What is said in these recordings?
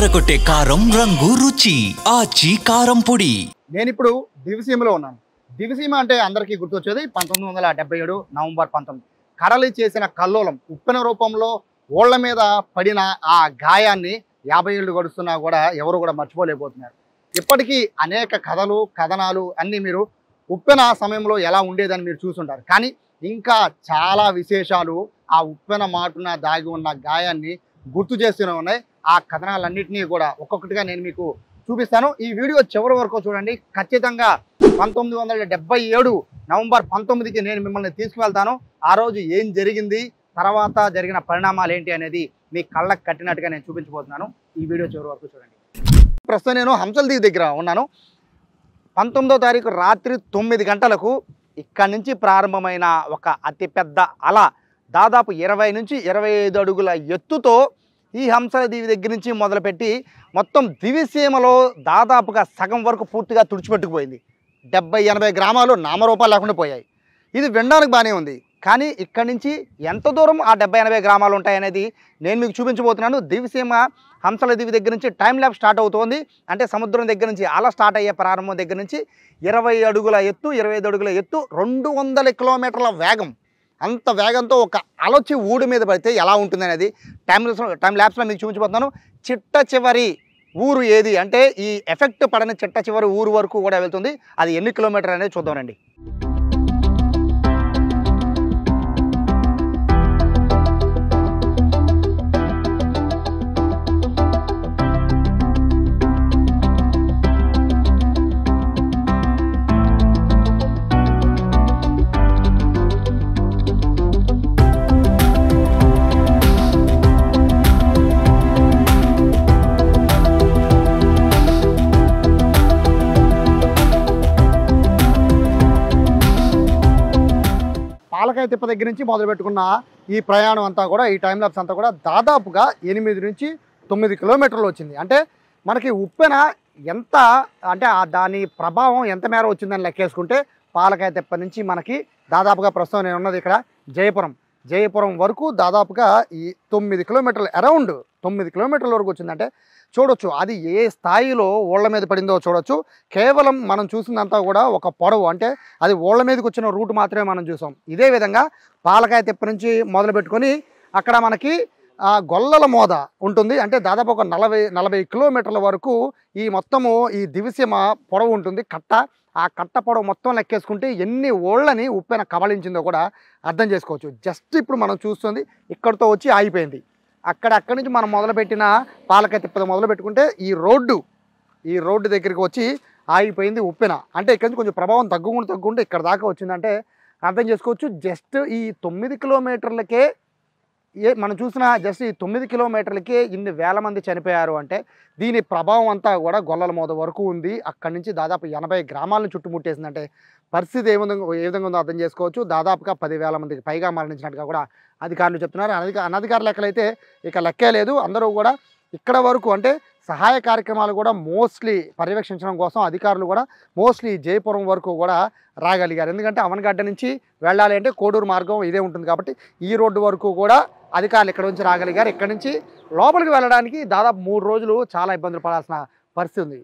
అదరగొట్టే కారం రంగు రుచి ఆచి కారం పొడి. నేను ఇప్పుడు దివిసీమలో ఉన్నాను. దివిసీమ అంటే అందరికీ గుర్తొచ్చేది 1977 నవంబర్ 19 కడలి చేసిన కల్లోలం ఉప్పెన రూపంలో ఓళ్ల మీద పడిన ఆ గాయాన్ని 50 ఏళ్ళు గడుస్తున్నా కూడా ఎవరు కూడా మర్చిపోలేకపోతున్నారు. ఇప్పటికీ అనేక కథలు కథనాలు అన్నీ మీరు ఉప్పెన సమయంలో ఎలా ఉండేదని మీరు చూసుంటారు. కానీ ఇంకా చాలా విశేషాలు ఆ ఉప్పెన మాటున దాగి ఉన్న గాయాన్ని గుర్తు చేస్తూనే ఉన్నాయి. ఆ కథనాలన్నింటినీ కూడా ఒక్కొక్కటిగా నేను మీకు చూపిస్తాను. ఈ వీడియో చివరి వరకు చూడండి. ఖచ్చితంగా 1977 నవంబర్ 19కి నేను మిమ్మల్ని తీసుకువెళ్తాను. ఆ రోజు ఏం జరిగింది, తర్వాత జరిగిన పరిణామాలు ఏంటి అనేది మీ కళ్ళకు కట్టినట్టుగా నేను చూపించబోతున్నాను. ఈ వీడియో చివరి వరకు చూడండి. ప్రస్తుతం నేను హంసల్దీవి దగ్గర ఉన్నాను. 19వ తారీఖు రాత్రి 9 గంటలకు ఇక్కడి నుంచి ప్రారంభమైన ఒక అతిపెద్ద అల దాదాపు 20 నుంచి 25 అడుగుల ఎత్తుతో ఈ హంసలదీవి దగ్గర నుంచి మొదలుపెట్టి మొత్తం దివిసీమలో దాదాపుగా సగం వరకు పూర్తిగా తుడిచిపెట్టుకుపోయింది. 70-80 గ్రామాలు నామరూపాలు లేకుండా పోయాయి. ఇది వినడానికి బాగానే ఉంది, కానీ ఇక్కడి నుంచి ఎంత దూరం ఆ 70-80 గ్రామాలు ఉంటాయనేది నేను మీకు చూపించబోతున్నాను. దివిసీమ హంసలదీవి దగ్గర నుంచి టైం ల్యాబ్ స్టార్ట్ అవుతోంది. అంటే సముద్రం దగ్గర నుంచి అలా స్టార్ట్ అయ్యే ప్రారంభం దగ్గర నుంచి 20 అడుగుల ఎత్తు 25 అడుగుల ఎత్తు 200 కిలోమీటర్ల వేగం. అంత వేగంతో ఒక అలొచ్చి ఊడి మీద పడితే ఎలా ఉంటుంది అనేది టైం ల్యాబ్స్లో మీకు చూపించబోతున్నాను. చిట్ట చివరి ఊరు ఏది అంటే ఈ ఎఫెక్ట్ పడని చిట్ట చివరి ఊరు వరకు కూడా వెళ్తుంది. అది ఎన్ని కిలోమీటర్ అనేది చూద్దామండి. పాలకాయ తిప్ప దగ్గర నుంచి మొదలు పెట్టుకున్న ఈ ప్రయాణం అంతా కూడా ఈ టైం ల్యాబ్స్ అంతా కూడా దాదాపుగా 8 నుంచి 9 కిలోమీటర్లు వచ్చింది. అంటే మనకి ఉప్పెన ఎంత అంటే దాని ప్రభావం ఎంత మేర వచ్చిందని లెక్కేసుకుంటే పాలకాయ తిప్ప నుంచి మనకి దాదాపుగా ప్రస్తుతం నేను ఉన్నది ఇక్కడ జయపురం వరకు దాదాపుగా ఈ 9 కిలోమీటర్లు అరౌండ్ 9 కిలోమీటర్ల వరకు వచ్చిందంటే చూడొచ్చు అది ఏ స్థాయిలో ఓళ్ల మీద పడిందో చూడొచ్చు. కేవలం మనం చూసిందంతా కూడా ఒక పొడవు, అంటే అది ఓళ్ల మీదకి వచ్చిన రూట్ మాత్రమే మనం చూసాం. ఇదే విధంగా పాలకాయ తిప్ప నుంచి మొదలు పెట్టుకొని అక్కడ మనకి గొల్లల మోద ఉంటుంది. అంటే దాదాపు ఒక 40 కిలోమీటర్ల వరకు ఈ మొత్తము ఈ దివిసీమ పొడవు ఉంటుంది. ఆ కట్ట పొడవు మొత్తం లెక్కేసుకుంటే ఎన్ని ఓళ్ళని ఉప్పెన కబళించిందో కూడా అర్థం చేసుకోవచ్చు. జస్ట్ ఇప్పుడు మనం చూస్తుంది ఇక్కడితో వచ్చి ఆగిపోయింది. అక్కడి నుంచి మనం మొదలుపెట్టిన పాలకాయ తిప్ప మొదలు పెట్టుకుంటే ఈ రోడ్డు దగ్గరికి వచ్చి ఆగిపోయింది ఉప్పెన. అంటే ఇక్కడ నుంచి కొంచెం ప్రభావం తగ్గుకుంటూ ఇక్కడ దాకా వచ్చిందంటే అర్థం చేసుకోవచ్చు. జస్ట్ ఈ 9 కిలోమీటర్లకే మనం చూసిన జస్ట్ ఈ 9 కిలోమీటర్లకే ఇన్ని వేల మంది చనిపోయారు. అంటే దీని ప్రభావం అంతా కూడా గొల్లల మోద వరకు ఉంది. అక్కడి నుంచి దాదాపు 80 గ్రామాలను చుట్టుముట్టేసిందంటే పరిస్థితి ఏ విధంగా ఉందో అర్థం చేసుకోవచ్చు. దాదాపుగా 10,000 మందికి పైగా మరణించినట్టుగా కూడా అధికారులు చెప్తున్నారు. అనధికారుల లెక్కలైతే ఇక లెక్కే లేదు. అందరూ కూడా ఇక్కడ వరకు అంటే సహాయ కార్యక్రమాలు కూడా మోస్ట్లీ పర్యవేక్షించడం కోసం అధికారులు కూడా మోస్ట్లీ జయపురం వరకు కూడా రాగలిగారు. ఎందుకంటే అవనగడ్డ నుంచి వెళ్ళాలి అంటే కోడూరు మార్గం ఇదే ఉంటుంది కాబట్టి ఈ రోడ్డు వరకు కూడా అధికారులు ఇక్కడ నుంచి రాగలిగారు. ఇక్కడ నుంచి లోపలికి వెళ్ళడానికి దాదాపు 3 రోజులు చాలా ఇబ్బందులు పడాల్సిన పరిస్థితి ఉంది.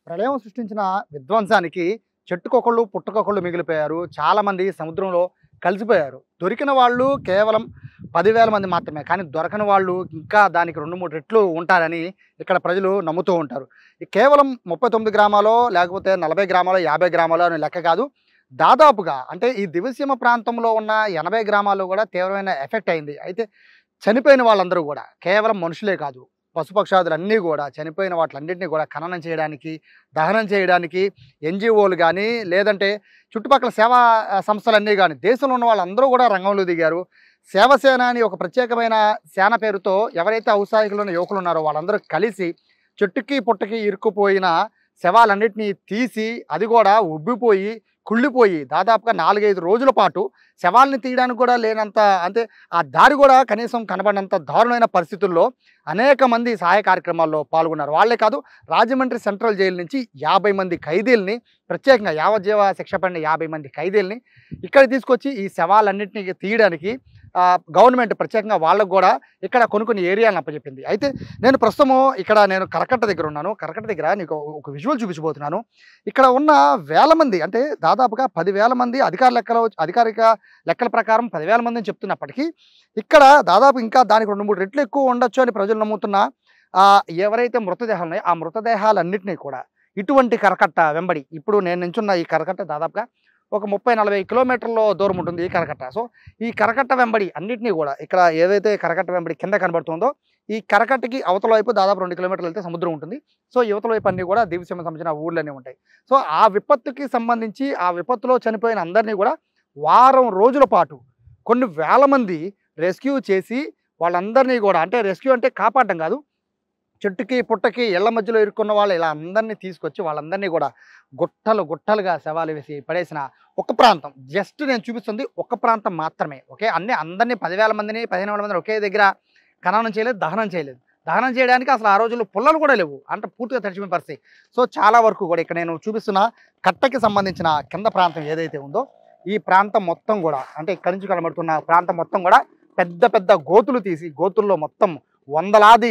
ప్రళయం సృష్టించిన విధ్వంసానికి చెట్టుకొకళ్ళు పుట్టకొకళ్ళు మిగిలిపోయారు. చాలామంది సముద్రంలో కలిసిపోయారు. దొరికిన వాళ్ళు కేవలం 10,000 మంది మాత్రమే. కానీ దొరకని వాళ్ళు ఇంకా దానికి 2-3 రెట్లు ఉంటారని ఇక్కడ ప్రజలు నమ్ముతూ ఉంటారు. కేవలం 39 గ్రామాలో లేకపోతే 40 గ్రామాలో 50 గ్రామాలో అని లెక్క కాదు. దాదాపుగా అంటే ఈ దివిసీమ ప్రాంతంలో ఉన్న 80 గ్రామాల్లో కూడా తీవ్రమైన ఎఫెక్ట్ అయింది. అయితే చనిపోయిన వాళ్ళందరూ కూడా కేవలం మనుషులే కాదు, పశుపక్షాదులు అన్నీ కూడా చనిపోయిన వాటిలన్నింటినీ కూడా ఖననం చేయడానికి దహనం చేయడానికి ఎన్జిఓలు కానీ లేదంటే చుట్టుపక్కల సేవా సంస్థలన్నీ కానీ దేశంలో ఉన్న వాళ్ళందరూ కూడా రంగంలో దిగారు. సేవసేన అని ఒక ప్రత్యేకమైన సేన పేరుతో ఎవరైతే ఔత్సాహికులు యువకులు ఉన్నారో వాళ్ళందరూ కలిసి చెట్టుకి పుట్టకి ఇరుక్కుపోయిన శవాలన్నింటినీ తీసి అది కూడా ఉబ్బిపోయి కుళ్ళిపోయి దాదాపుగా 4-5 రోజుల పాటు శవాల్ని తీయడానికి కూడా లేనంత, అంటే ఆ దారి కూడా కనీసం కనబడినంత దారుణమైన పరిస్థితుల్లో అనేక మంది సహాయ కార్యక్రమాల్లో పాల్గొన్నారు. వాళ్ళే కాదు, రాజమండ్రి సెంట్రల్ జైలు నుంచి 50 మంది ఖైదీల్ని, ప్రత్యేకంగా యావజ్జీవ శిక్ష పడిన 50 మంది ఖైదీల్ని ఇక్కడ తీసుకొచ్చి ఈ శవాలన్నింటినీ తీయడానికి గవర్నమెంట్ ప్రత్యేకంగా వాళ్ళకు కూడా ఇక్కడ కొన్ని ఏరియాలను అప్పచెప్పింది. అయితే నేను ప్రస్తుతము ఇక్కడ నేను కరకట్ట దగ్గర ఉన్నాను. కరకట్ట దగ్గర నీకు ఒక విజువల్ చూపించబోతున్నాను. ఇక్కడ ఉన్న వేల మంది, అంటే దాదాపుగా 10,000 మంది అధికారిక లెక్కల ప్రకారం 10,000 మంది అని చెప్తున్నప్పటికీ ఇక్కడ దాదాపు ఇంకా దానికి 2-3 రెట్లు ఎక్కువ ఉండొచ్చు అని ప్రజలు నమ్ముతున్న ఎవరైతే మృతదేహాలు ఉన్నాయో ఆ మృతదేహాలన్నింటినీ కూడా ఇటువంటి కరకట్ట వెంబడి, ఇప్పుడు నేను నించున్న ఈ కరకట్ట దాదాపుగా ఒక 30-40 కిలోమీటర్ల దూరం ఉంటుంది ఈ కరకట్ట. సో ఈ కరకట్ట వెంబడి అన్నింటినీ కూడా, ఇక్కడ ఏదైతే కరకట్ట వెంబడి కింద కనబడుతుందో ఈ కరకట్టకి అవతల వైపు దాదాపు 2 కిలోమీటర్లు వెళ్తే సముద్రం ఉంటుంది. సో యువతల వైపు అన్నీ కూడా దివిసీమకు సంబంధించిన ఊళ్ళన్నీ ఉంటాయి. సో ఆ విపత్తుకి సంబంధించి, ఆ విపత్తులో చనిపోయిన అందరినీ కూడా వారం రోజుల పాటు కొన్ని వేల మంది రెస్క్యూ చేసి వాళ్ళందరినీ కూడా, అంటే రెస్క్యూ అంటే కాపాడడం కాదు, చెట్టుకి పుట్టకి ఇళ్ల మధ్యలో ఇరుక్కున్న వాళ్ళు ఇలా అందరినీ తీసుకొచ్చి వాళ్ళందరినీ కూడా గుట్టలుగా శవాలు వేసి పడేసిన ఒక ప్రాంతం. జస్ట్ నేను చూపిస్తుంది ఒక ప్రాంతం మాత్రమే. ఓకే, అందరినీ 10,000 మందిని 15,000 మందిని ఒకే దగ్గర ఖననం చేయలేదు, దహనం చేయలేదు. దహనం చేయడానికి అసలు ఆ రోజుల్లో పుల్లలు కూడా లేవు, అంటే పూర్తిగా తడిచిపోయిన పరిస్థితి. సో చాలా వరకు కూడా ఇక్కడ నేను చూపిస్తున్న కట్టకి సంబంధించిన కింద ప్రాంతం ఏదైతే ఉందో ఈ ప్రాంతం మొత్తం కూడా, అంటే ఇక్కడి నుంచి కనబడుతున్న ప్రాంతం మొత్తం కూడా పెద్ద గోతులు తీసి, గోతుల్లో మొత్తం వందలాది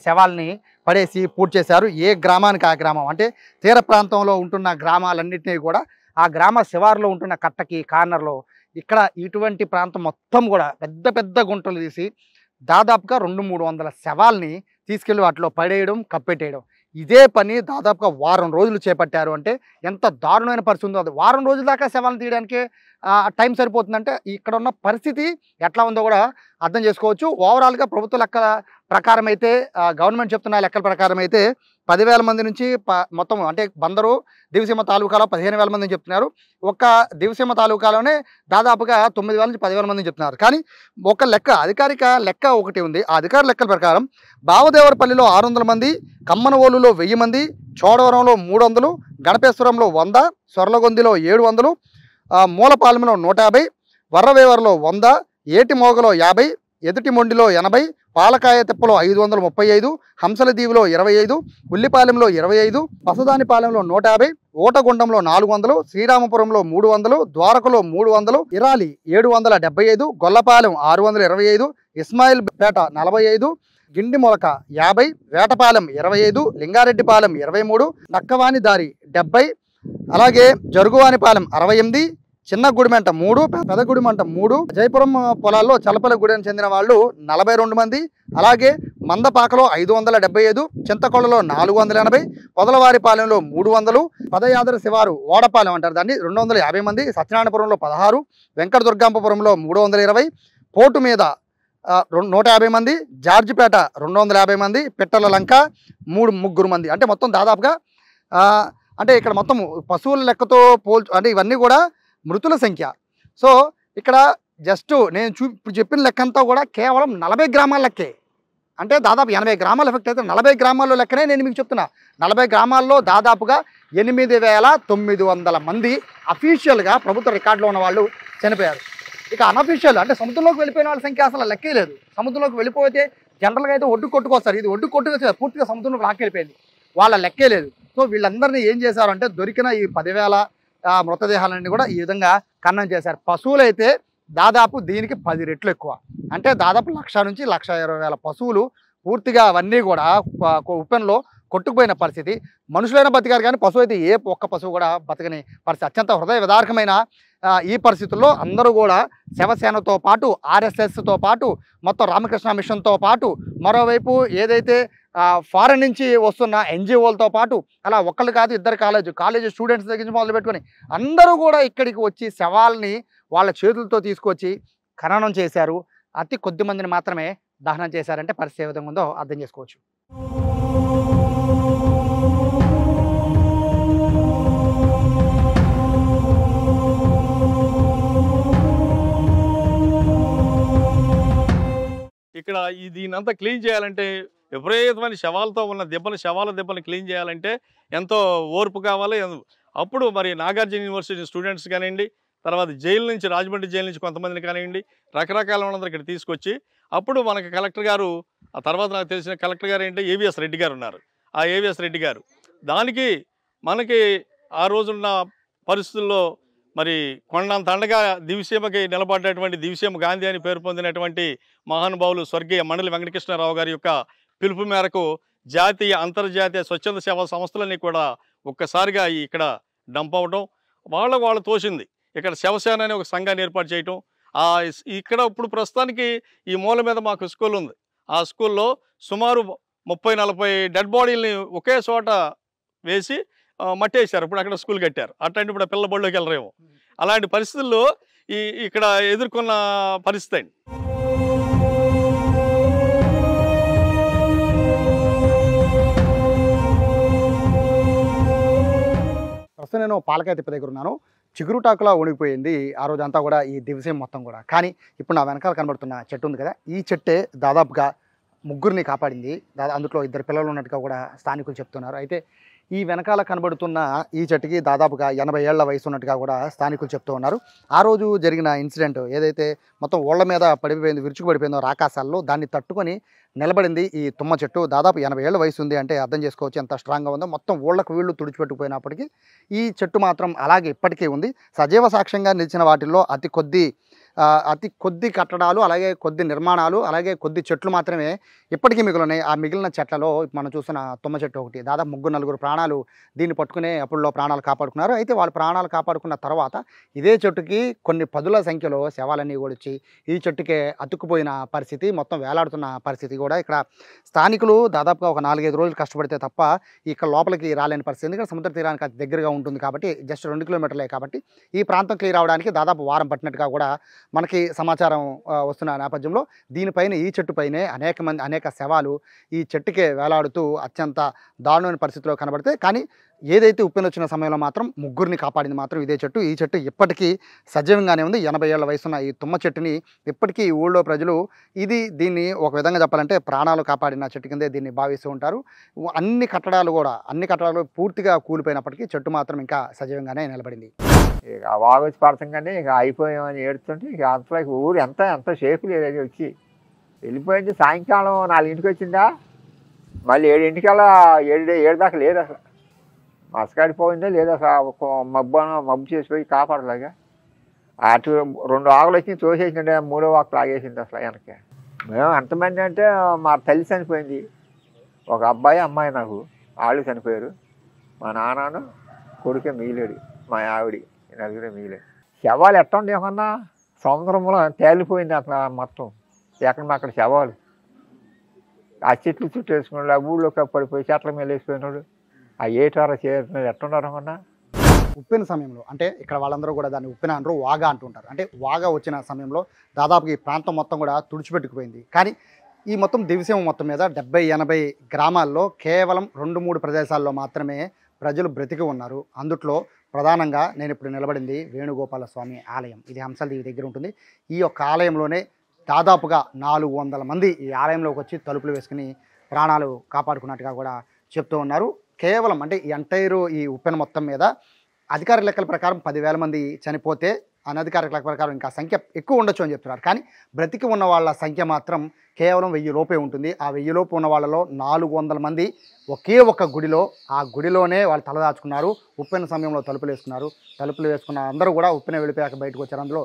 శవాల్ని పడేసి పూర్తి చేశారు. ఏ గ్రామానికి ఆ గ్రామం, అంటే తీర ప్రాంతంలో ఉంటున్న గ్రామాలన్నింటినీ కూడా ఆ గ్రామ శివారులో ఉంటున్న కట్టకి కార్నర్లో ఇక్కడ ఇటువంటి ప్రాంతం మొత్తం కూడా పెద్ద గుంటలు తీసి దాదాపుగా 200-300 శవాల్ని తీసుకెళ్ళి వాటిలో పడేయడం, కప్పెట్టేయడం. ఇదే పని దాదాపుగా వారం రోజులు చేపట్టారు. అంటే ఎంత దారుణమైన పరిస్థితి ఉందో, అది వారం రోజుల దాకా శవాలను తీయడానికి టైం సరిపోతుందంటే ఇక్కడ ఉన్న పరిస్థితి ఎట్లా ఉందో కూడా అర్థం చేసుకోవచ్చు. ఓవరాల్గా ప్రభుత్వ లెక్కల ప్రకారం అయితే, గవర్నమెంట్ చెప్తున్న లెక్కల ప్రకారం అయితే 10,000 మంది నుంచి మొత్తం, అంటే బందరు దివిసీమ తాలూకాలో 15,000 మందిని చెప్తున్నారు. ఒక దివిసీమ తాలూకాలోనే దాదాపుగా 9,000 నుంచి 10,000 మందిని చెప్తున్నారు. కానీ ఒక లెక్క, అధికారిక లెక్క ఒకటి ఉంది. ఆ అధికార లెక్కల ప్రకారం బావదేవరపల్లిలో 600 మంది, కమ్మనవోలులో 1000 మంది, చోడవరంలో 300, గణపేశ్వరంలో 100, సొర్లగొందిలో 700, మూలపాలెంలో 150, వర్రవేవరలో 100, ఏటిమోగలో 50, ఎదుటిమొండిలో 80, పాలకాయ తిప్పలో 535, హంసల దీవిలో 25, ఉల్లిపాలెంలో 25, పసదానిపాలెంలో 150, ఓటగుండంలో 400, శ్రీరామపురంలో 300, ద్వారకలో 300, ఇరాలి 775, గొల్లపాలెం 625, ఇస్మాయిల్ పేట 45, గిండి మొలక 50, వేటపాలెం 25, లింగారెడ్డిపాలెం 23, నక్కవాని దారి 70, అలాగే జరుగువానిపాలెం 68, చిన్న గుడిమెంట 3, పెద్ద గుడిమంట 3, జయపురం పొలాల్లో చలపల గుడిని చెందిన వాళ్ళు 42 మంది, అలాగే మందపాకలో 575, చింతకొండలో 480, పొదలవారిపాలెంలో 300, పదయాదర శివారు ఓడపాలెం అంటారు దాన్ని 250 మంది, సత్యనారాయణపురంలో 16, వెంకటదుర్గాంపపురంలో 320, పోటు మీద 150 మంది, జార్జిపేట 250 మంది, పిట్టల లంక 3 మంది. అంటే మొత్తం దాదాపుగా అంటే ఇక్కడ మొత్తం పశువుల లెక్కతో అంటే ఇవన్నీ కూడా మృతుల సంఖ్య. సో ఇక్కడ జస్ట్ నేను ఇప్పుడు చెప్పిన లెక్కంతా కూడా కేవలం 40 గ్రామాల లెక్కే. అంటే దాదాపు 80 గ్రామాలు ఎఫెక్ట్ అయితే 40 గ్రామాల్లో లెక్కనే నేను మీకు చెప్తున్నా. 40 గ్రామాల్లో దాదాపుగా 8,900 మంది అఫీషియల్గా ప్రభుత్వ రికార్డులో ఉన్న వాళ్ళు చనిపోయారు. ఇక అనఫీషియల్, అంటే సముద్రంలోకి వెళ్ళిపోయిన వాళ్ళ సంఖ్య అసలు లెక్కే లేదు. సముద్రంలోకి వెళ్ళిపోతే జనరల్గా అయితే ఒడ్డు కొట్టుకొస్తారు, ఇది ఒడ్డు కొట్టుకొచ్చి పూర్తిగా సముద్రంలోకి లాక్కెళ్ళిపోయింది, వాళ్ళ లెక్కే లేదు. సో వీళ్ళందరినీ ఏం చేశారంటే దొరికిన ఈ 10,000 మృతదేహాలన్నీ కూడా ఈ విధంగా ఖననం చేశారు. పశువులు అయితే దాదాపు దీనికి 10 రెట్లు ఎక్కువ, అంటే దాదాపు 1,00,000 నుంచి 1,20,000 పశువులు పూర్తిగా అవన్నీ కూడా ఉప్పెనలో కొట్టుకుపోయిన పరిస్థితి. మనుషులైనా బతికారు కానీ పశువు అయితే ఏ ఒక్క పశువు కూడా బతకని పరిస్థితి. అత్యంత హృదయ విదారకమైన ఈ పరిస్థితుల్లో అందరూ కూడా శివసేనతో పాటు, ఆర్ఎస్ఎస్తో పాటు, మొత్తం రామకృష్ణ మిషన్తో పాటు, మరోవైపు ఏదైతే ఫారెన్ నుంచి వస్తున్న ఎన్జిఓలతో పాటు, అలా ఒక్కళ్ళు కాదు ఇద్దరు కాలేజ్ స్టూడెంట్స్ దగ్గర నుంచి మొదలు పెట్టుకొని అందరూ కూడా ఇక్కడికి వచ్చి శవాల్ని వాళ్ళ చేతులతో తీసుకొచ్చి ఖననం చేశారు. అతి కొద్ది మందిని మాత్రమే దహనం చేశారంటే పరిస్థితి ఏ విధంగా ఉందో అర్థం చేసుకోవచ్చు. ఇక్కడ దీనంతా క్లీన్ చేయాలంటే విపరీతమైన శవాలతో ఉన్న శవాల దెబ్బలు క్లీన్ చేయాలంటే ఎంతో ఓర్పు కావాలి. అప్పుడు మరి నాగార్జున యూనివర్సిటీ స్టూడెంట్స్ కానివ్వండి, తర్వాత జైలు నుంచి, రాజమండ్రి జైలు నుంచి కొంతమందిని కానివ్వండి, రకరకాల వాళ్ళందరూ ఇక్కడ తీసుకొచ్చి అప్పుడు మనకి కలెక్టర్ గారు, ఆ తర్వాత నాకు తెలిసిన కలెక్టర్ గారు ఏంటి ఏవిఎస్ రెడ్డి గారు ఉన్నారు. ఆ ఏవిఎస్ రెడ్డి గారు దానికి మనకి ఆ రోజున్న పరిస్థితుల్లో మరి కొండంత అండగా దివిసీమకి నిలబడ్డటువంటి దివిసీమ గాంధీ అని పేరు పొందినటువంటి మహానుభావులు స్వర్గీయ మండలి వెంకటకృష్ణారావు గారి యొక్క పిలుపు మేరకు జాతీయ, అంతర్జాతీయ స్వచ్ఛంద సేవా సంస్థలన్నీ కూడా ఒక్కసారిగా ఇక్కడ డంప్ అవ్వడం, వాళ్ళు తోసింది ఇక్కడ శివసేన అనే ఒక సంఘాన్ని ఏర్పాటు చేయటం. ఇక్కడ ఇప్పుడు ప్రస్తుతానికి ఈ మూల మీద మాకు స్కూల్ ఉంది. ఆ స్కూల్లో సుమారు 30-40 డెడ్ బాడీలని ఒకే చోట వేసి మట్టేశారు. ఇప్పుడు అక్కడ స్కూల్ కట్టారు. అట్లాంటి ఇప్పుడు పిల్ల బడిలోకి వెళ్ళరేమో. అలాంటి పరిస్థితుల్లో ఇక్కడ ఎదుర్కొన్న పరిస్థితి అండి. ప్రస్తుతం నేను పాలకాయ తిప్ప దగ్గర ఉన్నాను. చిగురుటాకులా ఉడిగిపోయింది ఆ రోజంతా కూడా ఈ దివిసీమ మొత్తం కూడా. కానీ ఇప్పుడు నా వెనకాల కనబడుతున్న చెట్టు ఉంది కదా, ఈ చెట్టే దాదాపుగా ముగ్గురిని కాపాడింది. అందులో 2 పిల్లలు ఉన్నట్టుగా కూడా స్థానికులు చెప్తున్నారు. అయితే ఈ వెనకాల కనబడుతున్న ఈ చెట్టుకి దాదాపుగా 80 ఏళ్ల వయసు ఉన్నట్టుగా కూడా స్థానికులు చెప్తూ ఉన్నారు. ఆ రోజు జరిగిన ఇన్సిడెంట్ ఏదైతే మొత్తం ఓళ్ల మీద పడిపోయింది, విరుచుకుపడిపోయిందో రాకాశాల్లో, దాన్ని తట్టుకొని నిలబడింది ఈ తుమ్మ చెట్టు. దాదాపు 80 ఏళ్ల వయసు ఉంది అంటే అర్థం చేసుకోవచ్చు ఎంత స్ట్రాంగ్గా ఉందో. మొత్తం ఓళ్లకు వీళ్ళు తుడిచిపెట్టుకుపోయినప్పటికీ ఈ చెట్టు మాత్రం అలాగే ఇప్పటికీ ఉంది. సజీవ సాక్ష్యంగా నిలిచిన వాటిల్లో అతి కొద్ది కట్టడాలు, అలాగే కొద్ది నిర్మాణాలు, అలాగే కొద్ది చెట్లు మాత్రమే ఇప్పటికీ మిగిలినాయి. ఆ మిగిలిన చెట్లలో మనం చూసిన తుమ్మ చెట్టు ఒకటి. దాదాపు 3-4 ప్రాణాలు దీన్ని పట్టుకునే అప్పుడులో ప్రాణాలు కాపాడుకున్నారు. అయితే వాళ్ళు ప్రాణాలు కాపాడుకున్న తర్వాత ఇదే చెట్టుకి కొన్ని 10ల సంఖ్యలో శవాలన్నీ ఓడిచి ఈ చెట్టుకే అతుక్కుపోయిన పరిస్థితి, మొత్తం వేలాడుతున్న పరిస్థితి కూడా ఇక్కడ స్థానికులు దాదాపుగా ఒక 4-5 రోజులు కష్టపడితే తప్ప ఇక్కడ లోపలికి రాలేని పరిస్థితి. ఎందుకంటే సముద్ర తీరానికి అతి దగ్గరగా ఉంటుంది కాబట్టి, జస్ట్ 2 కిలోమీటర్లే కాబట్టి ఈ ప్రాంతం క్లియర్ అవడానికి దాదాపు వారం పట్టినట్టుగా కూడా మనకి సమాచారం వస్తున్న నేపథ్యంలో దీనిపైన, ఈ చెట్టుపైనే అనేక శవాలు ఈ చెట్టుకే వేలాడుతూ అత్యంత దారుణమైన పరిస్థితిలో కనబడితే, కానీ ఏదైతే ఉప్పెన వచ్చిన సమయంలో మాత్రం ముగ్గురిని కాపాడింది మాత్రం ఇదే చెట్టు. ఈ చెట్టు ఇప్పటికీ సజీవంగానే ఉంది. 80 ఏళ్ల వయసున్న ఈ తుమ్మ చెట్టుని ఇప్పటికీ ఈ ఊళ్ళో ప్రజలు దీన్ని ఒక విధంగా చెప్పాలంటే ప్రాణాలు కాపాడిన చెట్టు కిందే దీన్ని భావిస్తూ ఉంటారు. అన్ని కట్టడాలు పూర్తిగా కూలిపోయినప్పటికీ చెట్టు మాత్రం ఇంకా సజీవంగానే నిలబడింది. ఇక వాగు వచ్చి పడతాం ఇక అయిపోయామని ఏడుతుంటే ఇక అంతలో ఊరు ఎంత సేఫ్ లేదు. అది వచ్చి వెళ్ళిపోయింది. సాయంకాలం 4ంటికి వచ్చిందా, మళ్ళీ 7ంటికల్లా 7 దాకా లేదు అసలు. మసకాడిపోయిందా లేదా అసలు మబ్బు చేసిపోయి కాపాడలాగా. అటు 2 ఆకులు వచ్చి తోసేసిండే, 3వ ఆకు లాగేసింది అసలు వెనక్కి. మేము ఎంతమంది అంటే మా తల్లి చనిపోయింది, ఒక అబ్బాయి అమ్మాయి, నాకు వాళ్ళు చనిపోయారు. మా నాన్నను కొడుకే మిగిలేడు, మా ఆవిడ, 4 మిగిలేదు. శవాలు ఎట్లా ఉండే ఏమన్నా సముద్రంలో తేలిపోయింది అట్లా మొత్తం. అక్కడ శవాలు ఆ చెట్లు చుట్టూ వేసుకున్నాడు, ఆ ఊళ్ళోకి పడిపోయి చెట్ల మీద వేసిపోయినాడు. ఆ ఏటారా చేరుతున్నాడు ఎట్టున్నారు అన్నా. ఉప్పెన సమయంలో అంటే ఇక్కడ వాళ్ళందరూ కూడా దాన్ని ఉప్పెన అనరు, వాగా అంటుంటారు. అంటే వాగా వచ్చిన సమయంలో దాదాపు ఈ ప్రాంతం మొత్తం కూడా తుడిచిపెట్టుకుపోయింది. కానీ ఈ మొత్తం దివిసీమ మొత్తం మీద 70-80 గ్రామాల్లో కేవలం 2-3 ప్రదేశాల్లో మాత్రమే ప్రజలు బ్రతికి ఉన్నారు. అందుట్లో ప్రధానంగా నేను ఇప్పుడు నిలబడింది వేణుగోపాల స్వామి ఆలయం. ఇది హంసలదేవి దగ్గర ఉంటుంది. ఈ యొక్క ఆలయంలోనే దాదాపుగా 400 మంది ఈ ఆలయంలోకి వచ్చి తలుపులు వేసుకుని ప్రాణాలు కాపాడుకున్నట్టుగా కూడా చెప్తూ ఉన్నారు. కేవలం అంటే ఈ ఎంటైరు ఈ ఉప్పెన మొత్తం మీద అధికారిక లెక్కల ప్రకారం 10,000 మంది చనిపోతే, అనధికారిక లెక్కల ప్రకారం ఇంకా సంఖ్య ఎక్కువ ఉండొచ్చు అని చెప్తున్నారు. కానీ బ్రతికి ఉన్న వాళ్ళ సంఖ్య మాత్రం కేవలం 1000 లోపే ఉంటుంది. ఆ 1000 లోపు ఉన్న వాళ్ళలో 400 మంది ఒకే ఒక్క గుడిలో, ఆ గుడిలోనే వాళ్ళు తలదాచుకున్నారు. ఉప్పెన సమయంలో తలుపులు వేసుకున్న అందరూ కూడా ఉప్పెన వెళ్ళిపోయాక బయటకు వచ్చారు. అందులో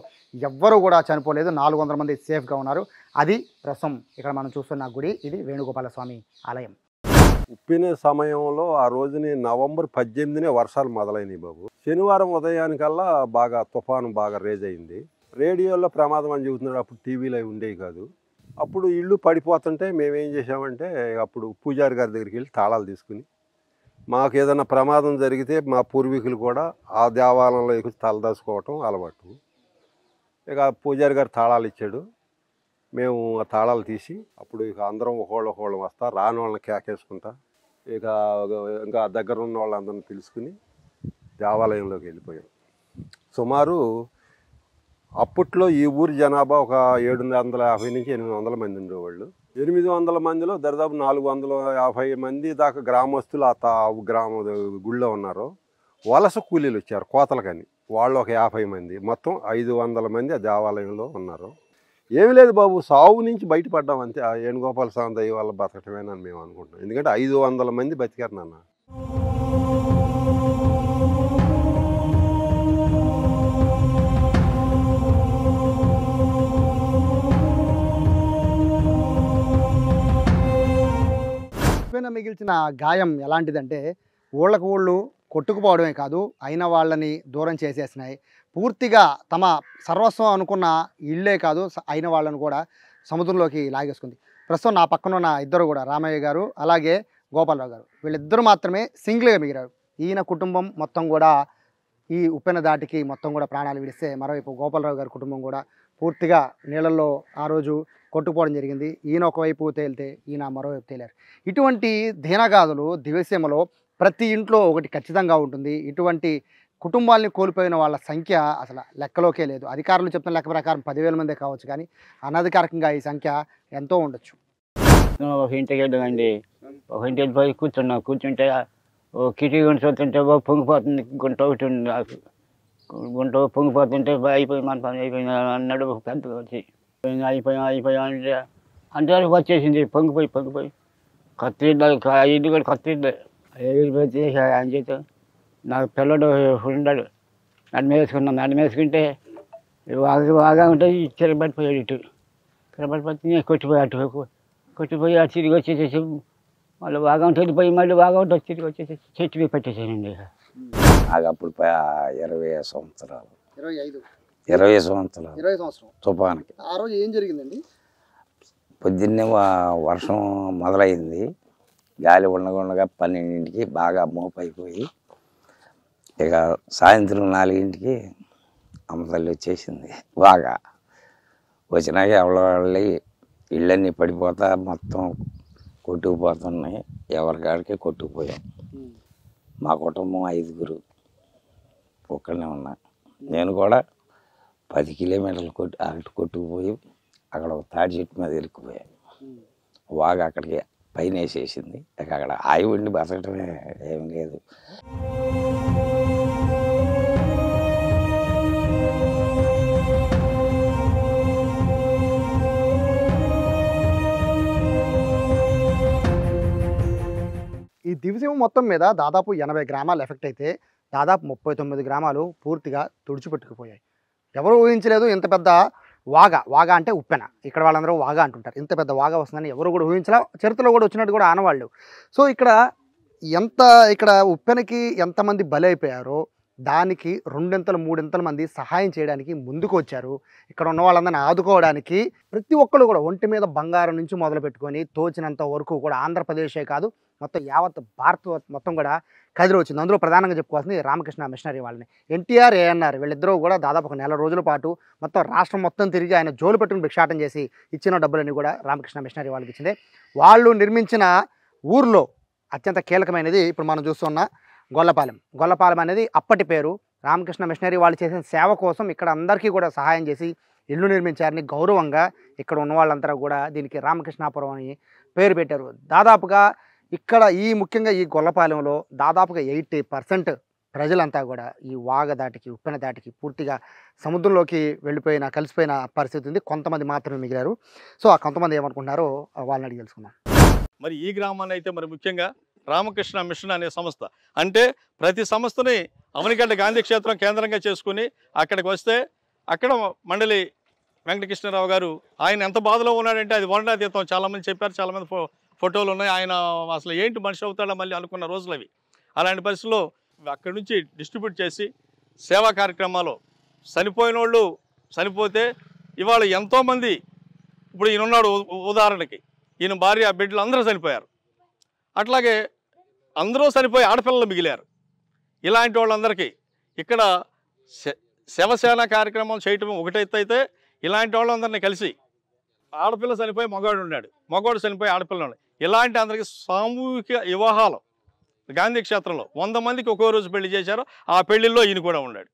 ఎవ్వరూ కూడా చనిపోలేదు. 400 మంది సేఫ్గా ఉన్నారు. అది ప్రస్తుతం ఇక్కడ మనం చూస్తున్న గుడి. ఇది వేణుగోపాల స్వామి ఆలయం. ఉప్పిన సమయంలో ఆ రోజుని నవంబర్ 18నే వర్షాలు మొదలైనవి బాబు. శనివారం ఉదయానికల్లా తుఫాను బాగా రేజ్ అయింది. రేడియోలో ప్రమాదం అని చెబుతున్నాడు. అప్పుడు టీవీలో ఉండేవి కాదు. అప్పుడు ఇళ్ళు పడిపోతుంటే మేమేం చేసామంటే అప్పుడు పూజారి గారి దగ్గరికి వెళ్ళి తాళాలు తీసుకుని, మాకు ఏదైనా ప్రమాదం జరిగితే మా పూర్వీకులు కూడా ఆ దేవాలయంలో ఎక్కువ తలదాచుకోవటం అలవాటు. ఇక పూజారి గారు తాళాలు ఇచ్చాడు. మేము ఆ తాళాలు తీసి అప్పుడు ఇక అందరం ఒకళ్ళు వస్తా, రాని వాళ్ళని కేకేసుకుంటా, ఇంకా దగ్గర ఉన్న వాళ్ళందరిని పిలుచుకుని దేవాలయంలోకి వెళ్ళిపోయాం. సుమారు అప్పట్లో ఈ ఊరి జనాభా ఒక 750 నుంచి 800 మంది ఉండేవాళ్ళు. 800 మందిలో దాదాపు 450 మంది దాకా గ్రామస్తులు ఆ గుళ్ళో ఉన్నారు. వలస కూలీలు వచ్చారు కోతలకని. వాళ్ళు ఒక 50 మంది, మొత్తం 500 మంది ఆ దేవాలయంలో ఉన్నారు. ఏమి లేదు బాబు, సావు నుంచి బయటపడ్డాం అంతే. ఆ వేణుగోపాల స్వామి దయ వల్ల బతకటమేనని మేము అనుకుంటున్నాం. ఎందుకంటే 500 మంది బతికారు నాన్న. మిగిల్చిన గాయం ఎలాంటిదంటే ఊళ్ళకు ఊళ్ళు కొట్టుకుపోవడమే కాదు, అయిన వాళ్ళని దూరం చేసేసినాయి. పూర్తిగా తమ సర్వస్వం అనుకున్న ఇళ్ళే కాదు, అయిన వాళ్ళను కూడా సముద్రంలోకి లాగేసుకుంది. ప్రస్తుతం నా పక్కన ఉన్న ఇద్దరు కూడా, రామయ్య గారు అలాగే గోపాలరావు గారు, వీళ్ళిద్దరూ మాత్రమే సింగిల్గా మిగిలారు. ఈయన కుటుంబం మొత్తం కూడా ఈ ఉప్పెన దాటికి మొత్తం కూడా ప్రాణాలు విడిస్తే, మరోవైపు గోపాలరావు గారి కుటుంబం కూడా పూర్తిగా నీళ్ళల్లో ఆ రోజు కొట్టుకుపోవడం జరిగింది. ఈయన ఒకవైపు తేలితే ఈయన మరోవైపు తేలారు. ఇటువంటి దీనగాథలు దివ్యసీమలో ప్రతి ఇంట్లో ఒకటి ఖచ్చితంగా ఉంటుంది. ఇటువంటి కుటుంబాలని కోల్పోయిన వాళ్ళ సంఖ్య అసలు లెక్కలోకే లేదు. అధికారులు చెప్తున్న లెక్క ప్రకారం 10,000 మందే కావచ్చు, కానీ అనధికారికంగా ఈ సంఖ్య ఎంతో ఉండొచ్చు. ఒక ఇంటికి వెళ్ళామండి, ఒక ఇంటికి పోయి కూర్చుంటే కిటికీ గుంట చూస్తుంటే పొంగిపోతుంది, గుంట ఒకటి ఉంది, గుంట పొంగిపోతుంటే అయిపోయి మన పని అయిపోయింది అన్నాడు పెద్దగా వచ్చి. అయిపోయాం అంటే అంతవరకు వచ్చేసింది, పొంగిపోయి కొత్త ఇల్లు కూడా కొత్త ఇల్లు వెళ్ళిపోతే ఆయన చేత నాకు పిల్లడు ఉన్నాడు, నన్ను వేసుకుంటే బాగా ఉంటే చిరబడిపోయాడు. ఇటు చిరబడిపోతే కొట్టిపోయి అటు తిరిగి వచ్చేసేసి మళ్ళీ బాగా ఉంటే వెళ్ళిపోయి మళ్ళీ బాగా ఉంటే తిరిగి వచ్చేసి చెట్టు పెట్టేసానండి. నాకు అప్పుడు 20 సంవత్సరాలు 20 సంవత్సరాలు తుఫానికి. ఆ రోజు ఏం జరిగిందండి? పొద్దున్నే వర్షం మొదలైంది, గాలి ఉండగా 12ంటికి బాగా మోపైపోయి, ఇక సాయంత్రం 4ంటికి అమ్మతల్లి వచ్చేసింది. బాగా వచ్చినాక ఎవరి ఇళ్ళన్నీ పడిపోతా మొత్తం కొట్టుకుపోతున్నాయి, ఎవరికాడికి కొట్టుకుపోయాం. మా కుటుంబం 5గురు ఒక్కడనే ఉన్నా. నేను కూడా 10 కిలోమీటర్లు అటు కొట్టుకుపోయి అక్కడ ఒక తాడి చెట్టు మీద ఇరుక్కుపోయాను. బాగా అక్కడికి పైన వేసేసింది. అక్కడ ఆయి ఉండి బతకటమే ఏం లేదు. ఈ దివిసీమ మొత్తం మీద దాదాపు 80 గ్రామాలు ఎఫెక్ట్ అయితే దాదాపు 39 గ్రామాలు పూర్తిగా తుడిచిపెట్టుకుపోయాయి. ఎవరు ఊహించలేదు ఇంత పెద్ద వాగా అంటే ఉప్పెన, ఇక్కడ వాళ్ళందరూ వాగా అంటుంటారు. ఇంత పెద్ద వాగా వస్తుందని ఎవరు కూడా ఊహించలే, చరిత్రలో కూడా వచ్చినట్టు కూడా ఆనవాళ్ళు. సో ఇక్కడ ఉప్పెనకి ఎంతమంది బలైపోయారో దానికి 2 3 మంది సహాయం చేయడానికి ముందుకు వచ్చారు. ఇక్కడ ఉన్న వాళ్ళందరినీ ఆదుకోవడానికి ప్రతి ఒక్కరు కూడా ఒంటి మీద బంగారం నుంచి మొదలు పెట్టుకొని తోచినంత వరకు కూడా ఆంధ్రప్రదేశే కాదు మొత్తం యావత్ భారత్ మొత్తం కూడా కదిలి వచ్చింది. అందులో ప్రధానంగా చెప్పుకోవాల్సింది రామకృష్ణ మిషనరీ వాళ్ళని. ఎన్టీఆర్ ఏఎన్ఆర్ వీళ్ళిద్దరూ కూడా దాదాపు 1 నెల రోజుల పాటు మొత్తం రాష్ట్రం మొత్తం తిరిగి ఆయన జోలు పెట్టుకుని భిక్షాటం చేసి ఇచ్చిన డబ్బులన్నీ కూడా రామకృష్ణ మిషనరీ వాళ్ళకి ఇచ్చిందే. వాళ్ళు నిర్మించిన ఊర్లో అత్యంత కీలకమైనది ఇప్పుడు మనం చూస్తున్న గొల్లపాలెం అనేది అప్పటి పేరు. రామకృష్ణ మిషనరీ వాళ్ళు చేసిన సేవ కోసం ఇక్కడ అందరికీ కూడా సహాయం చేసి ఇల్లు నిర్మించారని గౌరవంగా ఇక్కడ ఉన్న వాళ్ళంతా కూడా దీనికి రామకృష్ణాపురం అని పేరు పెట్టారు. దాదాపుగా ఇక్కడ ముఖ్యంగా ఈ గొల్లపాలెంలో దాదాపుగా 80% ప్రజలంతా కూడా ఈ వాగ దాటికి ఉప్పెన దాటికి పూర్తిగా సముద్రంలోకి కలిసిపోయిన పరిస్థితి ఉంది. కొంతమంది మాత్రమే మిగిలారు. సో ఆ కొంతమంది ఏమనుకుంటున్నారో వాళ్ళని అడిగి తెలుసుకుందాం. మరి ఈ గ్రామాన్ని అయితే మరి ముఖ్యంగా రామకృష్ణ మిషన్ అనే సంస్థ, అంటే ప్రతి సంస్థని అవనిగడ్డ గాంధీ క్షేత్రం కేంద్రంగా చేసుకుని అక్కడికి వస్తే అక్కడ మండలి వెంకటకృష్ణరావు గారు ఆయన ఎంత బాధలో ఉన్నాడంటే అది వర్ణాతీతం. చాలామంది చెప్పారు, చాలామంది ఫోటోలు ఉన్నాయి. ఆయన అసలు ఏంటి మనిషి అవుతాడా మళ్ళీ అనుకున్న రోజులు అవి. అలాంటి పరిస్థితుల్లో అక్కడి నుంచి డిస్ట్రిబ్యూట్ చేసి సేవా కార్యక్రమాలు చనిపోయిన వాళ్ళు చనిపోతే ఇవాళ ఎంతోమంది, ఇప్పుడు ఈయన ఉన్నాడు ఉదాహరణకి, ఈయన భార్య బిడ్డలు అందరూ చనిపోయారు. అట్లాగే అందరూ చనిపోయి ఆడపిల్లలు మిగిలారు. ఇలాంటి వాళ్ళందరికీ ఇక్కడ శవసేన కార్యక్రమం చేయటం ఒకటైతే ఇలాంటి వాళ్ళందరినీ కలిసి ఆడపిల్ల చనిపోయి మగవాడు ఉన్నాడు, మగవాడు చనిపోయి ఆడపిల్ల ఉన్నాడు, ఇలాంటి అందరికీ సామూహిక వివాహాలు గాంధీ క్షేత్రంలో 100 మందికి ఒక్కో రోజు పెళ్లి చేశారు. ఆ పెళ్లిల్లో ఈయన కూడా ఉన్నాడు.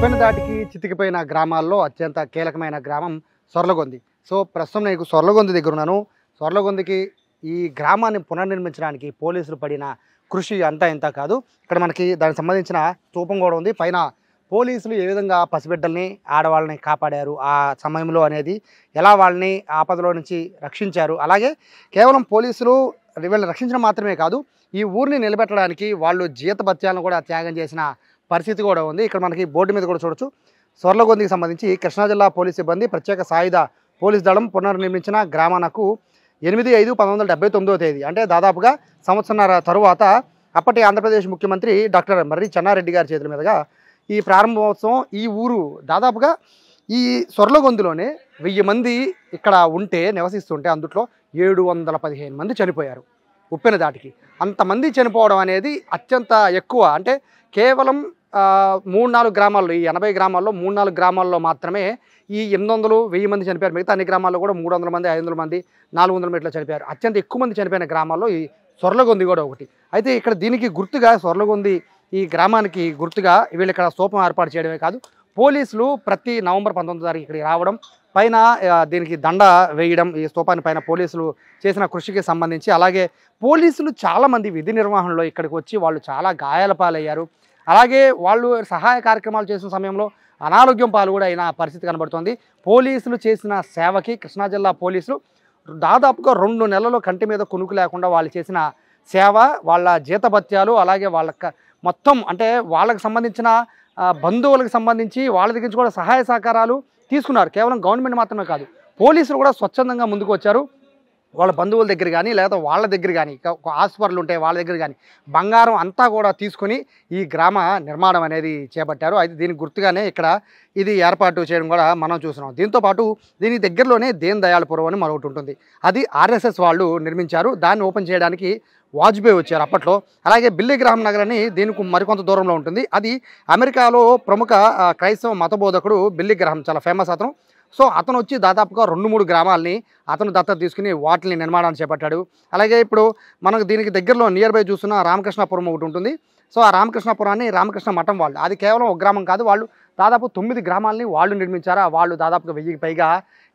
ఉప్పెన దాటికి చితికిపోయిన గ్రామాల్లో అత్యంత కీలకమైన గ్రామం సొర్లగొంది. సో ప్రస్తుతం నేను సొర్లగొంది దగ్గర ఉన్నాను. సొర్లగొందికి ఈ గ్రామాన్ని పునర్నిర్మించడానికి పోలీసులు పడిన కృషి అంతా ఇంత కాదు. ఇక్కడ మనకి దానికి సంబంధించిన స్తూపం కూడా ఉంది. పైన పోలీసులు ఏ విధంగా పసిబిడ్డల్ని ఆడవాళ్ళని కాపాడారు ఆ సమయంలో అనేది, ఎలా వాళ్ళని ఆపదలో నుంచి రక్షించారు. అలాగే కేవలం పోలీసులు వీళ్ళని రక్షించడం మాత్రమే కాదు, ఈ ఊరిని నిలబెట్టడానికి వాళ్ళు జీతభత్యాలను కూడా త్యాగం చేసిన పరిస్థితి కూడా ఉంది. ఇక్కడ మనకి బోర్డు మీద కూడా చూడొచ్చు. సొర్లగొందికి సంబంధించి కృష్ణా జిల్లా పోలీస్ సిబ్బంది ప్రత్యేక సాయుధ పోలీస్ దళం పునర్నిర్మించిన గ్రామానికి 8/5/1979 తేదీ, అంటే దాదాపుగా సంవత్సరాల తరువాత అప్పటి ఆంధ్రప్రదేశ్ ముఖ్యమంత్రి డాక్టర్ మర్రి చెన్నారెడ్డి గారి చేతుల మీదుగా ఈ ప్రారంభోత్సవం. ఈ ఊరు దాదాపుగా ఈ సొర్లగొందిలోనే 1000 మంది ఇక్కడ ఉంటే నివసిస్తుంటే అందులో 715 మంది చనిపోయారు ఉప్పెన దాటికి. అంతమంది చనిపోవడం అనేది అత్యంత ఎక్కువ. అంటే కేవలం 3-4 గ్రామాల్లో, ఈ 80 గ్రామాల్లో 3-4 గ్రామాల్లో మాత్రమే ఈ 800-1000 మంది చనిపోయారు. మిగతా అన్ని గ్రామాల్లో కూడా 300 మంది, 500 మంది, 400 మంది ఇట్లా చనిపోయారు. అత్యంత ఎక్కువ మంది చనిపోయిన గ్రామాల్లో ఈ సొర్లగొంది కూడా ఒకటి. అయితే ఇక్కడ దీనికి గుర్తుగా సొర్లగొంది ఈ గ్రామానికి గుర్తుగా వీళ్ళు ఇక్కడ స్తూపం ఏర్పాటు చేయడమే కాదు, పోలీసులు ప్రతి నవంబర్ 19 తారీఖు ఇక్కడికి రావడం, పైన దీనికి దండ వేయడం, ఈ స్తూపాన్ని పైన పోలీసులు చేసిన కృషికి సంబంధించి. అలాగే పోలీసులు చాలామంది విధి నిర్వహణలో ఇక్కడికి వచ్చి వాళ్ళు చాలా గాయాల పాలయ్యారు. అలాగే వాళ్ళు సహాయ కార్యక్రమాలు చేసిన సమయంలో అనారోగ్యం పాలు కూడా అయిన పరిస్థితి కనబడుతోంది. పోలీసులు చేసిన సేవకి కృష్ణా జిల్లా పోలీసులు దాదాపుగా 2 నెలలు కంటి మీద కునుకు లేకుండా వాళ్ళు చేసిన సేవ, వాళ్ళ జీతభత్యాలు, అలాగే వాళ్ళ మొత్తం అంటే వాళ్ళకి సంబంధించిన బంధువులకు సంబంధించి వాళ్ళ దగ్గర నుంచి కూడా సహాయ సహకారాలు తీసుకున్నారు. కేవలం గవర్నమెంట్ మాత్రమే కాదు, పోలీసులు కూడా స్వచ్ఛందంగా ముందుకు వచ్చారు. వాళ్ళ బంధువుల దగ్గర కానీ, లేదా వాళ్ళ దగ్గర కానీ, హాస్పిటల్ ఉంటే వాళ్ళ దగ్గర కానీ బంగారం అంతా కూడా తీసుకుని ఈ గ్రామ నిర్మాణం అనేది చేపట్టారు. అయితే దీనికి గుర్తుగానే ఇక్కడ ఇది ఏర్పాటు చేయడం కూడా మనం చూస్తున్నాం. దీంతోపాటు దీని దగ్గరలోనే దీన్ దయాళపురం అని మరొకటి ఉంటుంది. అది RSS వాళ్ళు నిర్మించారు. దాన్ని ఓపెన్ చేయడానికి వాజ్పేయి వచ్చారు అప్పట్లో. అలాగే బిల్లిగ్రహం నగర్ అని దీనికి మరికొంత దూరంలో ఉంటుంది. అది అమెరికాలో ప్రముఖ క్రైస్తవ మతబోధకుడు బిల్లిగ్రహం, చాలా ఫేమస్ అతను. సో అతను వచ్చి దాదాపుగా 2-3 గ్రామాలని అతను దత్తత తీసుకుని వాటిని నిర్మాణాన్ని చేపట్టాడు. అలాగే ఇప్పుడు మనకు దీనికి దగ్గరలో నియర్ బై చూస్తున్న రామకృష్ణాపురం ఒకటి ఉంటుంది. సో ఆ రామకృష్ణాపురాన్ని రామకృష్ణ మఠం వాళ్ళు, అది కేవలం ఒక గ్రామం కాదు, వాళ్ళు దాదాపు 9 గ్రామాలని వాళ్ళు నిర్మించారు. వాళ్ళు దాదాపుగా 1000కి పైగా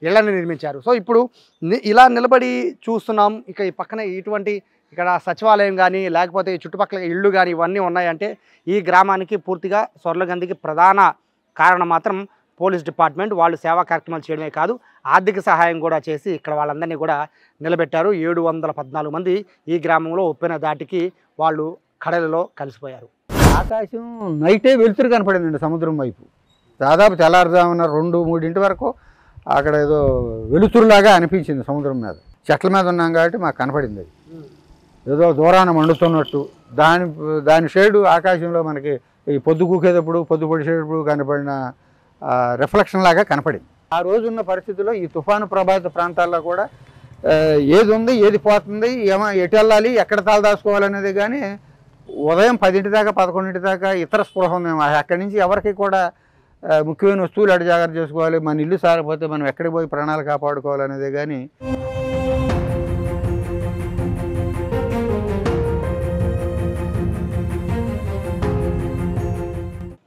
ఇళ్లను నిర్మించారు. సో ఇప్పుడు ఇలా నిలబడి చూస్తున్నాం. ఇక ఈ పక్కన ఇటువంటి ఇక్కడ సచివాలయం కానీ, లేకపోతే చుట్టుపక్కల ఇళ్ళు కానీ ఇవన్నీ ఉన్నాయంటే ఈ గ్రామానికి పూర్తిగా సొర్లగొందికి ప్రధాన కారణం మాత్రం పోలీస్ డిపార్ట్మెంట్. వాళ్ళు సేవా కార్యక్రమాలు చేయడమే కాదు, ఆర్థిక సహాయం కూడా చేసి ఇక్కడ వాళ్ళందరినీ కూడా నిలబెట్టారు. 714 మంది ఈ గ్రామంలో ఉప్పెన దాటికి వాళ్ళు కడలలో కలిసిపోయారు. ఆకాశం నైటే వెలుతురు కనపడిందండి సముద్రం వైపు. దాదాపు తెల్లారుజామున 2-3 వరకు అక్కడ ఏదో వెలుతురులాగా అనిపించింది సముద్రం మీద. చెట్ల మీద ఉన్నాం కాబట్టి మాకు కనపడింది. అది ఏదో దూరాన మండుతున్నట్టు, దాని షేడు ఆకాశంలో మనకి ఈ పొద్దు కూకేటప్పుడు, పొద్దు పొడిచేటప్పుడు కనపడిన రిఫ్లెక్షన్ లాగా కనపడింది. ఆ రోజున్న పరిస్థితుల్లో ఈ తుఫాను ప్రభావిత ప్రాంతాల్లో కూడా ఏది ఉంది, ఏది పోతుంది, ఎటు వెళ్ళాలి, ఎక్కడ తలదాచుకోవాలనేది కానీ ఉదయం 10 దాకా 11 దాకా ఇతర స్పృహ ఉంది. అక్కడి నుంచి ఎవరికి కూడా ముఖ్యమైన వస్తువులు ఎడ జాగ్రత్త చేసుకోవాలి, మన ఇల్లు సారిపోతే మనం ఎక్కడికి పోయి ప్రాణాలు కాపాడుకోవాలనేది కానీ.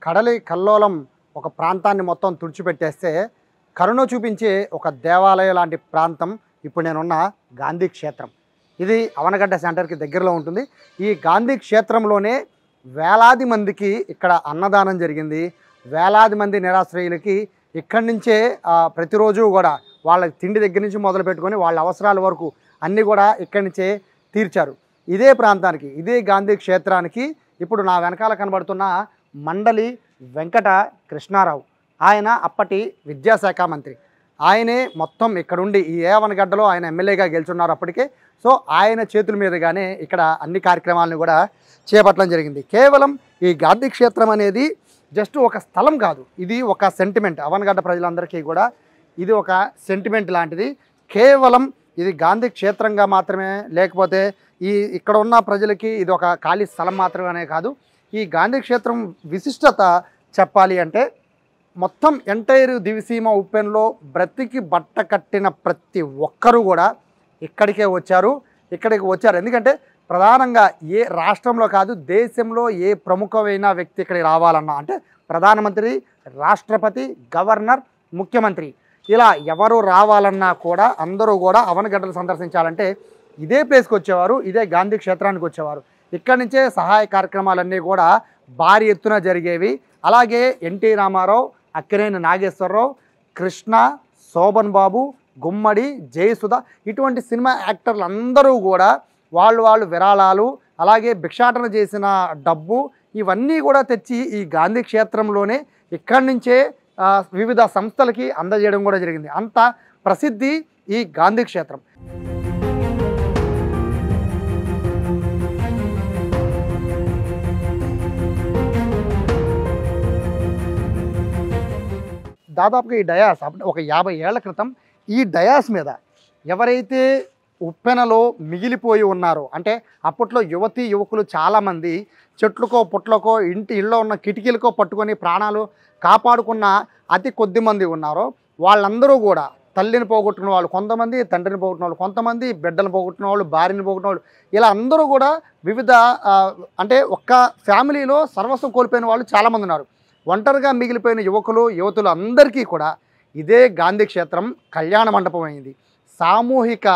కడలి కల్లోలం ఒక ప్రాంతాన్ని మొత్తం తుడిచిపెట్టేస్తే కరుణ చూపించే ఒక దేవాలయం లాంటి ప్రాంతం ఇప్పుడు నేనున్న గాంధీ క్షేత్రం. ఇది అవనగడ్డ సెంటర్కి దగ్గరలో ఉంటుంది. ఈ గాంధీ క్షేత్రంలోనే వేలాది మందికి ఇక్కడ అన్నదానం జరిగింది. వేలాది మంది నిరాశ్రయులకి ఇక్కడి నుంచే ప్రతిరోజు కూడా వాళ్ళ తిండి దగ్గర నుంచి మొదలు పెట్టుకొని వాళ్ళ అవసరాల వరకు అన్నీ కూడా ఇక్కడి నుంచే తీర్చారు. ఇదే ప్రాంతానికి, ఇదే గాంధీ క్షేత్రానికి ఇప్పుడు నా వెనకాల కనబడుతున్న మండలి వెంకట కృష్ణారావు, ఆయన అప్పటి విద్యాశాఖ మంత్రి. ఆయనే మొత్తం ఇక్కడుండి ఈ ఏవనగడ్డలో ఆయన ఎమ్మెల్యేగా గెలుచున్నారు అప్పటికే. సో ఆయన చేతుల మీదుగానే ఇక్కడ అన్ని కార్యక్రమాలను కూడా చేపట్టడం జరిగింది. కేవలం ఈ గాంధీ క్షేత్రం అనేది జస్ట్ ఒక స్థలం కాదు, ఇది ఒక సెంటిమెంట్. అవనగడ్డ ప్రజలందరికీ కూడా ఇది ఒక సెంటిమెంట్ లాంటిది. కేవలం ఇది గాంధీ క్షేత్రంగా మాత్రమే, లేకపోతే ఇక్కడ ఉన్న ప్రజలకి ఇది ఒక ఖాళీ స్థలం మాత్రమే కాదు. ఈ గాంధీ క్షేత్రం విశిష్టత చెప్పాలి అంటే మొత్తం ఎంటైర్ దివిసీమ ఉప్పెనలో బ్రతికి బట్ట కట్టిన ప్రతి ఒక్కరూ కూడా ఇక్కడికి వచ్చారు. ఎందుకంటే ప్రధానంగా ఏ రాష్ట్రంలో కాదు, దేశంలో ఏ ప్రముఖమైన వ్యక్తి ఇక్కడికి రావాలన్నా, అంటే ప్రధానమంత్రి, రాష్ట్రపతి, గవర్నర్, ముఖ్యమంత్రి ఇలా ఎవరు రావాలన్నా కూడా అందరూ కూడా అవనగడ్డలు సందర్శించాలంటే ఇదే ప్లేస్కి వచ్చేవారు, ఇదే గాంధీ క్షేత్రానికి వచ్చేవారు. ఇక్కడి నుంచే సహాయ కార్యక్రమాలన్నీ కూడా భారీ ఎత్తున జరిగేవి. అలాగే ఎన్టీ రామారావు, అక్కినేని నాగేశ్వరరావు, కృష్ణ, శోభన్ బాబు, గుమ్మడి, జయసుధ ఇటువంటి సినిమా యాక్టర్లు అందరూ కూడా వాళ్ళు విరాళాలు, అలాగే భిక్షాటన చేసిన డబ్బు ఇవన్నీ కూడా తెచ్చి ఈ గాంధీ క్షేత్రంలోనే ఇక్కడి నుంచే వివిధ సంస్థలకి అందజేయడం కూడా జరిగింది. అంత ప్రసిద్ధి ఈ గాంధీ క్షేత్రం. దాదాపుగా ఈ డయాస్ ఒక 50 ఏళ్ల క్రితం ఈ డయాస్ మీద ఎవరైతే ఉప్పెనలో మిగిలిపోయి ఉన్నారో, అంటే అప్పట్లో యువతీ యువకులు చాలామంది చెట్లకో పుట్లకో ఇళ్ళలో ఉన్న కిటికీలకో పట్టుకొని ప్రాణాలు కాపాడుకున్న అతి కొద్ది మంది ఉన్నారో వాళ్ళందరూ కూడా తల్లిని పోగొట్టుకున్న వాళ్ళు కొంతమంది, తండ్రిని పోగొట్టిన వాళ్ళు కొంతమంది, బిడ్డను పోగొట్టిన వాళ్ళు, భార్యని పోగొట్టిన వాళ్ళు ఇలా అందరూ కూడా వివిధ అంటే ఒక్క ఫ్యామిలీలో సర్వస్వం కోల్పోయిన వాళ్ళు చాలామంది ఉన్నారు. ఒంటరిగా మిగిలిపోయిన యువతులు అందరికీ కూడా ఇదే గాంధీ క్షేత్రం కళ్యాణ మండపం అయింది. సామూహిక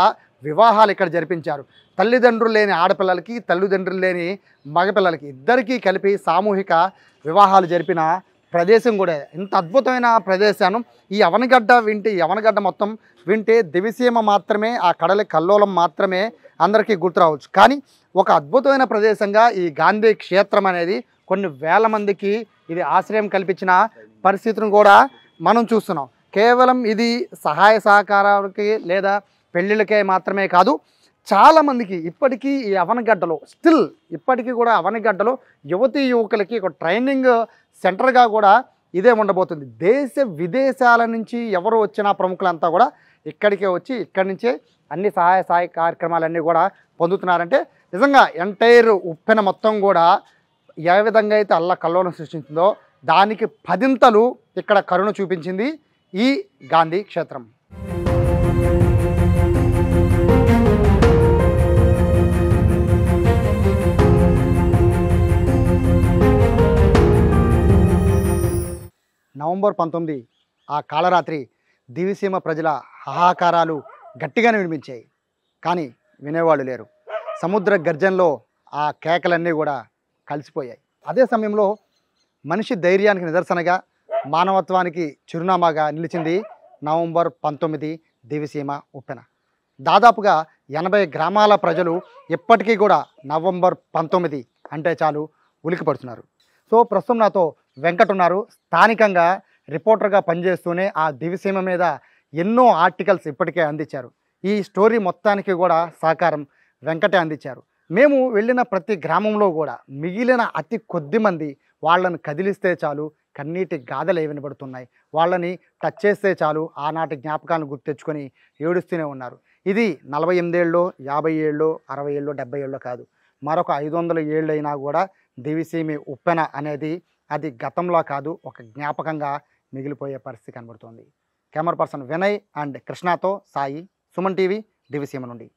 వివాహాలు ఇక్కడ జరిపించారు. తల్లిదండ్రులు లేని ఆడపిల్లలకి, తల్లిదండ్రులు లేని మగపిల్లలకి ఇద్దరికీ కలిపి సామూహిక వివాహాలు జరిపిన ప్రదేశం కూడా. ఇంత అద్భుతమైన ప్రదేశాన్ని ఈ అవనగడ్డ మొత్తం వింటే దివిసీమ మాత్రమే, ఆ కడలి కల్లోలం మాత్రమే అందరికీ గుర్తు రావచ్చు. కానీ ఒక అద్భుతమైన ప్రదేశంగా ఈ గాంధీ క్షేత్రం అనేది కొన్ని వేల మందికి ఇది ఆశ్రయం కల్పించిన పరిస్థితిని కూడా మనం చూస్తున్నాం. కేవలం ఇది సహాయ సహకారాలకి లేదా పెళ్ళిళ్ళకే మాత్రమే కాదు, చాలామందికి ఇప్పటికీ ఈ అవనగడ్డలో ఇప్పటికీ కూడా అవనగడ్డలో యువతీ యువకులకి ఒక ట్రైనింగ్ సెంటర్గా కూడా ఇదే ఉండబోతుంది. దేశ విదేశాల నుంచి ఎవరు వచ్చినా ప్రముఖులంతా కూడా ఇక్కడికే వచ్చి ఇక్కడి నుంచే అన్ని సహాయ కార్యక్రమాలన్నీ కూడా పొందుతున్నారంటే నిజంగా ఎంటైర్ ఉప్పెన మొత్తం కూడా ఏ విధంగా అయితే అల్లకల్లోలం సృష్టించిందో దానికి 10ంతలు ఇక్కడ కరుణ చూపించింది ఈ గాంధీ క్షేత్రం. నవంబర్ 19 ఆ కాళరాత్రి దివిసీమ ప్రజల హాహాకారాలు గట్టిగానే వినిపించాయి, కానీ వినేవాళ్ళు లేరు. సముద్ర గర్జనలో ఆ కేకలన్నీ కూడా కలిసిపోయాయి. అదే సమయంలో మనిషి ధైర్యానికి నిదర్శనగా, మానవత్వానికి చిరునామాగా నిలిచింది నవంబర్ 19 దివిసీమ ఉప్పెన. దాదాపుగా 80 గ్రామాల ప్రజలు ఇప్పటికీ కూడా నవంబర్ 19 అంటే చాలు ఉలికిపడుతున్నారు. సో ప్రస్తుతం నాతో వెంకట్ ఉన్నారు. స్థానికంగా రిపోర్టర్గా పనిచేస్తూనే ఆ దివిసీమ మీద ఎన్నో ఆర్టికల్స్ ఇప్పటికే అందించారు. ఈ స్టోరీ మొత్తానికి కూడా సహకారం వెంకటే అందించారు. మేము వెళ్ళిన ప్రతి గ్రామంలో కూడా మిగిలిన అతి కొద్ది మంది వాళ్ళను కదిలిస్తే చాలు కన్నీటి గాథలు వినబడుతున్నాయి. వాళ్ళని టచ్ చేస్తే చాలు ఆనాటి జ్ఞాపకాలను గుర్తు తెచ్చుకొని ఏడుస్తూనే ఉన్నారు. ఇది 48 ఏళ్ళో, 50 ఏళ్ళో, 60 ఏళ్ళో, 70 ఏళ్ళో కాదు, మరొక 500 ఏళ్ళైనా కూడా దివిసీమ ఉప్పెన అనేది అది గతంలో కాదు, ఒక జ్ఞాపకంగా మిగిలిపోయే పరిస్థితి కనబడుతోంది. కెమెరా పర్సన్ వినయ్ అండ్ కృష్ణతో సాయి, సుమన్ టీవీ, దివిసీమ నుండి.